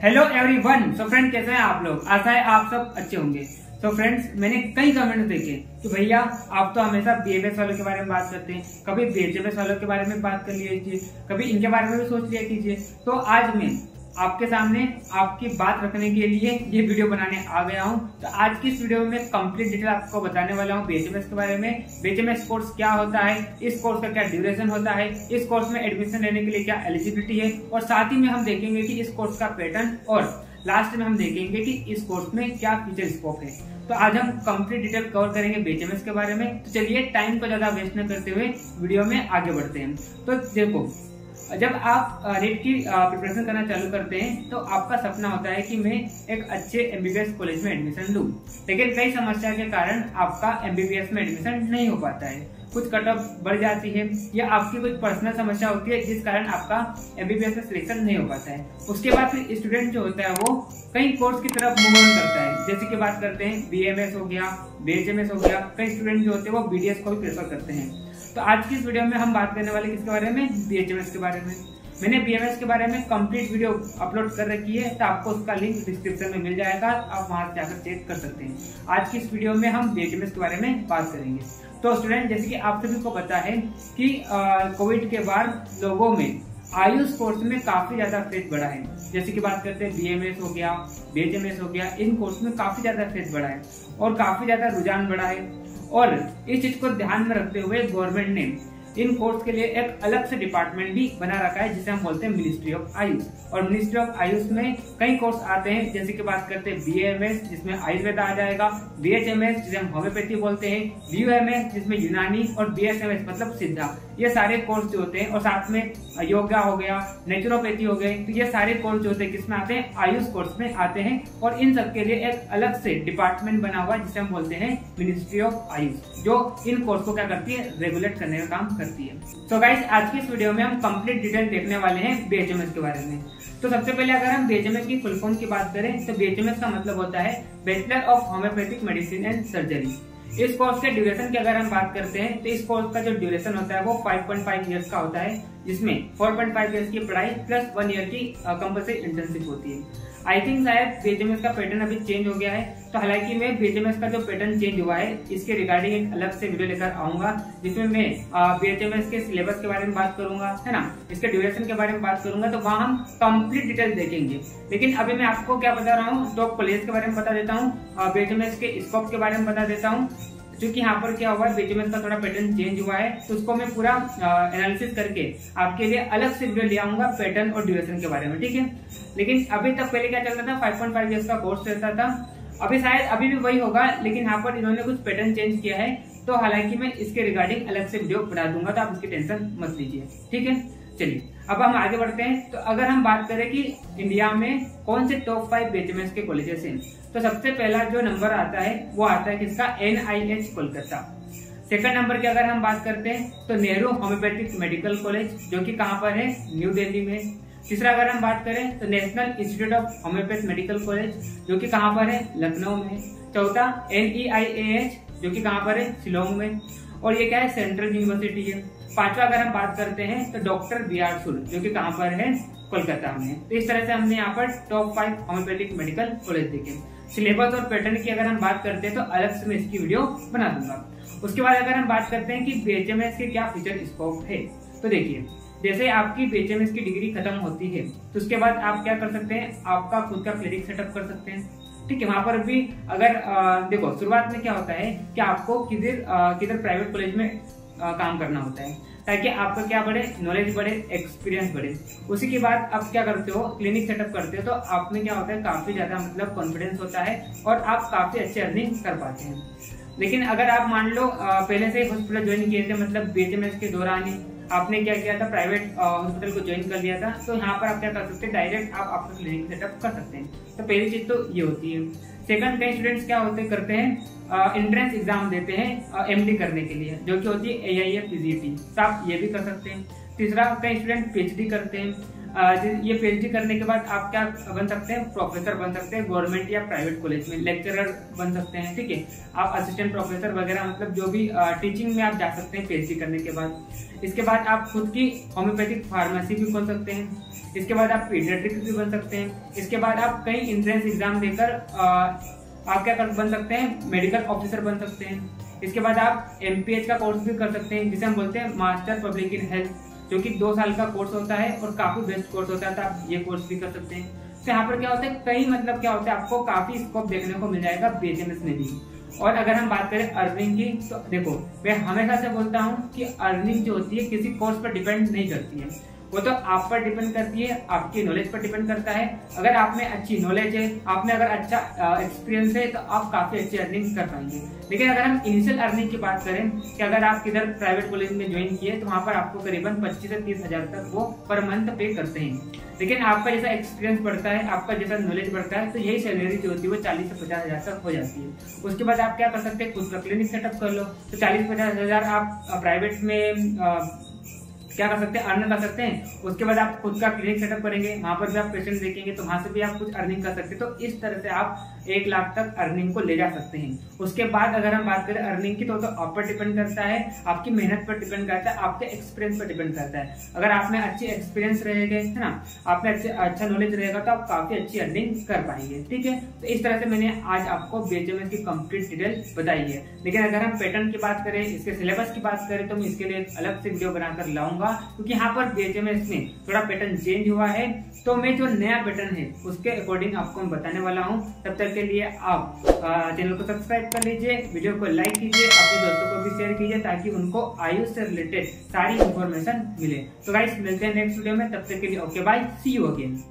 Hello everyone. So friend, कैसे हैं आप लोग? आशा है आप सब अच्छे होंगे। तो फ्रेंड्स, मैंने कई कमेंट देखे कि भैया आप तो हमेशा बीएमएस वालों के बारे में बात करते हैं, कभी बीएचएमएस वालों के बारे में बात कर लीजिए, कभी इनके बारे में भी सोच लिया कीजिए। तो आज मैं आपके सामने आपकी बात रखने के लिए ये वीडियो बनाने आ गया हूँ। तो आज की इस वीडियो में मैं कंप्लीट डिटेल आपको बताने वाला हूँ बीएचएमएस के बारे में। बीएचएमएस कोर्स क्या होता है, इस कोर्स का क्या ड्यूरेशन होता है, इस कोर्स में एडमिशन लेने के लिए क्या एलिजिबिलिटी है, और साथ ही में हम देखेंगे कि इस कोर्स का पैटर्न, और लास्ट में हम देखेंगे कि इस कोर्स में क्या फ्यूचर स्कोप है। तो आज हम कंप्लीट डिटेल कवर करेंगे बीएचएमएस के बारे में। तो चलिए टाइम को ज्यादा वेस्ट न करते हुए वीडियो में आगे बढ़ते हैं। तो देखो, जब आप नीट की प्रिपरेशन करना चालू करते हैं तो आपका सपना होता है कि मैं एक अच्छे एमबीबीएस कॉलेज में एडमिशन लूं, लेकिन कई समस्या के कारण आपका एमबीबीएस में एडमिशन नहीं हो पाता है। कुछ कट ऑफ बढ़ जाती है या आपकी कुछ पर्सनल समस्या होती है जिस कारण आपका एमबीबीएस में सिलेक्शन नहीं हो पाता है। उसके बाद फिर स्टूडेंट जो होता है वो कई कोर्स की तरफ मूव ऑन करता है। जैसे कि बात करते हैं बीएमएस हो गया, बीएचएमएस हो गया, कई स्टूडेंट जो होते हैं वो बीडीएस को भी प्रेफर करते हैं। तो आज की इस वीडियो में हम बात करने वाले किसके बारे में? बीएचएमएस के बारे में। मैंने बीएमएस के बारे में कंप्लीट वीडियो अपलोड कर रखी है, तो आपको उसका लिंक डिस्क्रिप्शन में मिल जाएगा, आप वहां से जाकर चेक कर सकते हैं। आज की इस वीडियो में हम बीएचएमएस के बारे में बात करेंगे। तो स्टूडेंट, जैसे कि आप सभी को पता है कि कोविड के बाद लोगों में आयुष कोर्स में काफी ज्यादा क्रेज बढ़ा है। जैसे कि बात करते हैं बीएमएस हो गया, बीएचएमएस हो गया, इन कोर्स में काफी ज्यादा क्रेज बढ़ा है और काफी ज्यादा रुझान बढ़ा है। और इस चीज को ध्यान में रखते हुए गवर्नमेंट ने इन कोर्स के लिए एक अलग से डिपार्टमेंट भी बना रखा है, जिसे हम बोलते हैं मिनिस्ट्री ऑफ आयुष। और मिनिस्ट्री ऑफ आयुष में कई कोर्स आते हैं, जैसे कि बात करते हैं बीएमएस जिसमें आयुर्वेद आ जाएगा, बीएचएमएस जिसे हम होम्योपैथी बोलते हैं, बीयूएमएस जिसमें यूनानी, और बीएसएमएस मतलब सिद्धा। ये सारे कोर्स जो होते हैं, और साथ में योगा हो गया, नेचुरोपैथी हो गई, तो ये सारे कोर्स जो होते हैं किसमें आते हैं? आयुष कोर्स में आते हैं। और इन सब के लिए एक अलग से डिपार्टमेंट बना हुआ है जिसे हम बोलते हैं मिनिस्ट्री ऑफ आयुष, जो इन कोर्स को क्या करती है? रेगुलेट करने का काम करती है। तो गाइस, आज की इस वीडियो में हम कंप्लीट डिटेल देखने वाले हैं बीएचएमएस के बारे में। तो सबसे पहले अगर हम बीएचएमएस की फुल फॉर्म की बात करें तो बीएचएमएस का मतलब होता है bachelor of homeopathic medicine and surgery. इस कोर्स के ड्यूरेशन की अगर हम बात करते हैं तो इस कोर्स का जो ड्यूरेशन होता है वो 5.5 ईयर्स का होता है, जिसमें 4.5 ईयर्स की पढ़ाई प्लस 1 ईयर की कंपल्सरी इंटर्नशिप होती है। आई थिंक शायद बीएचएमएस का पैटर्न अभी चेंज हो गया है, तो हालांकि मैं बीएचएमएस का जो पैटर्न चेंज हुआ है इसके रिगार्डिंग एक अलग से वीडियो लेकर आऊंगा, जिसमें मैं बीएचएमएस के सिलेबस के बारे में बात करूंगा, है ना, इसके ड्यूरेशन के बारे में बात करूंगा। तो वहां हम कंप्लीट डिटेल देखेंगे। लेकिन अभी मैं आपको क्या बता रहा हूँ, टॉप कॉलेज के बारे में बता देता हूँ, बीएचएमएस के स्कोप के बारे में बता देता हूँ। क्योंकि यहाँ पर क्या हुआ है, बीएचएमएस का थोड़ा पैटर्न चेंज हुआ है, तो उसको मैं पूरा एनालिसिस करके आपके लिए अलग से वीडियो ले आऊंगा पैटर्न और ड्यूरेशन के बारे में, ठीक है। लेकिन अभी तक पहले क्या चलता था, 5.5 ईयर्स का कोर्स रहता था। अभी शायद अभी भी वही होगा, लेकिन यहाँ पर इन्होंने कुछ पैटर्न चेंज किया है। तो हालांकि मैं इसके रिगार्डिंग अलग से वीडियो बना दूंगा, तो आप इसकी टेंशन मत लीजिए, ठीक है। चलिए अब हम आगे बढ़ते हैं। तो अगर हम बात करें कि इंडिया में कौन से टॉप 5 बीएचएमएस के कॉलेजेस हैं, तो सबसे पहला जो नंबर आता है वो आता है किसका? NIH कोलकाता। सेकंड नंबर की अगर हम बात करते हैं तो नेहरू होम्योपैथिक मेडिकल कॉलेज, जो कि कहाँ पर है? न्यू दिल्ली में। तीसरा अगर हम बात करें तो national institute of homeopath medical college, जो कि कहाँ पर है? लखनऊ में। चौथा NEIAH, जो कि कहाँ पर है? शिलोंग में। और ये क्या है? सेंट्रल यूनिवर्सिटी है। पांचवा अगर हम बात करते हैं तो डॉक्टर BR सुर, जो कि कहाँ पर है? कोलकाता में। तो इस तरह से हमने यहाँ पर टॉप 5 होम्योपैथिक मेडिकल कॉलेज देखे। सिलेबस और पैटर्न की अगर हम बात करते हैं तो अलग से मैं इसकी वीडियो बना दूंगा। उसके बाद अगर हम बात करते हैं कि बीएचएमएस के क्या फ्यूचर स्कोप है, तो देखिए, जैसे आपकी बीएचएमएस की डिग्री खत्म होती है तो उसके बाद आप क्या कर सकते हैं? आपका खुद का क्लिनिक सेटअप कर सकते हैं, ठीक है। वहां पर भी अगर देखो, शुरुआत में क्या होता है कि आपको किधर प्राइवेट कॉलेज में काम करना होता है, ताकि आपका क्या बढ़े? नॉलेज बढ़े, एक्सपीरियंस बढ़े। उसी के बाद आप क्या करते हो? क्लिनिक सेटअप करते हो, तो आप में क्या होता है? काफी ज्यादा मतलब कॉन्फिडेंस होता है और आप काफी अच्छे अर्निंग कर पाते हैं। लेकिन अगर आप मान लो पहले से हॉस्पिटल ज्वाइन किए थे, मतलब बीएचएमएस के दौरान ही आपने क्या किया था? प्राइवेट हॉस्पिटल को ज्वाइन कर लिया था, तो यहाँ पर आप क्या कर सकते हैं? डायरेक्ट आप आपका क्लिनिक सेटअप कर सकते हैं। तो पहली चीज तो ये होती है। सेकंड, कई स्टूडेंट्स क्या करते हैं? एंट्रेंस एग्जाम देते हैं एमडी करने के लिए, जो कि होती है AIA PGT, तो आप ये भी कर सकते हैं। तीसरा, कई स्टूडेंट PhD करते हैं। ये PhD करने के बाद आप क्या बन सकते हैं? प्रोफेसर बन सकते हैं गवर्नमेंट या प्राइवेट कॉलेज में, लेक्चरर बन सकते हैं, ठीक है। आप असिस्टेंट प्रोफेसर वगैरह, मतलब जो भी टीचिंग में आप जा सकते हैं PhD करने के बाद। इसके बाद आप खुद की होम्योपैथिक फार्मेसी भी खोल सकते हैं। इसके बाद आप पीडियाट्रिक्स भी बन सकते हैं। इसके बाद आप कई एंट्रेंस एग्जाम देकर आप क्या बन सकते हैं, मेडिकल ऑफिसर बन सकते हैं। इसके बाद आप MPH का कोर्स भी कर सकते हैं, जिसे हम बोलते हैं मास्टर पब्लिक इन हेल्थ, जो कि 2 साल का कोर्स होता है और काफी बेस्ट कोर्स होता है, तो आप ये कोर्स भी कर सकते हैं। तो यहाँ पर क्या होता है, कई मतलब क्या होता है, आपको काफी स्कोप देखने को मिल जाएगा BHMS में भी। और अगर हम बात करें अर्निंग की, तो देखो मैं हमेशा से बोलता हूँ कि अर्निंग जो होती है किसी कोर्स पर डिपेंड नहीं करती है, वो तो आप पर डिपेंड करती है, आपकी नॉलेज पर डिपेंड करता है। अगर आप में अच्छी नॉलेज है, आप में अगर अच्छा एक्सपीरियंस है, तो आप काफी अच्छी अर्निंग कर पाएंगे। लेकिन अगर हम इनिशियल अर्निंग की बात करें कि अगर आप किधर प्राइवेट कॉलेज में ज्वाइन किए तो वहां पर आपको करीबन 25 से 30 हजार तक वो पर मंथ पे करते हैं। लेकिन आपका जैसा एक्सपीरियंस बढ़ता है, आपका जैसा नॉलेज बढ़ता है, तो यही सैलरी जो होती है वो 40 से 50 हजार तक हो जाती है। उसके बाद आप क्या कर सकते हैं, खुद का क्लिनिक सेटअप कर लो, तो 40-50 हजार आप प्राइवेट में क्या कर सकते हैं, अर्न कर सकते हैं। उसके बाद आप खुद का क्लिनिक सेटअप करेंगे, वहां पर भी आप पेशेंट देखेंगे, तो वहां से भी आप कुछ अर्निंग कर सकते हैं। तो इस तरह से आप 1 लाख तक अर्निंग को ले जा सकते हैं। उसके बाद अगर हम बात करें अर्निंग की, तो आप पर डिपेंड करता है, आपकी मेहनत पर डिपेंड करता है, आपके एक्सपीरियंस पर डिपेंड करता है। अगर आप में अच्छी एक्सपीरियंस रहेगा, है ना, आप में अच्छा नॉलेज रहेगा, तो आप काफी अच्छी अर्निंग कर पाएंगे। ठीक है, तो इस तरह से मैंने आज आपको BHMS की कंप्लीट डिटेल बताई है। लेकिन अगर हम पैटर्न की बात करें, इसके सिलेबस की बात करें, तो मैं इसके लिए एक अलग से वीडियो बनाकर लाऊंगा, क्योंकि यहाँ पर BHMS में थोड़ा पैटर्न चेंज हुआ है। तो मैं जो नया पैटर्न है उसके अकॉर्डिंग आपको मैं बताने वाला हूँ। तब तक के लिए आप चैनल को सब्सक्राइब कर लीजिए, वीडियो को लाइक कीजिए, अपने दोस्तों को भी शेयर कीजिए, ताकि उनको आयुष से रिलेटेड सारी इंफॉर्मेशन मिले। तो गाइस मिलते हैं नेक्स्ट वीडियो में, तब तक के लिए okay bye, see you again.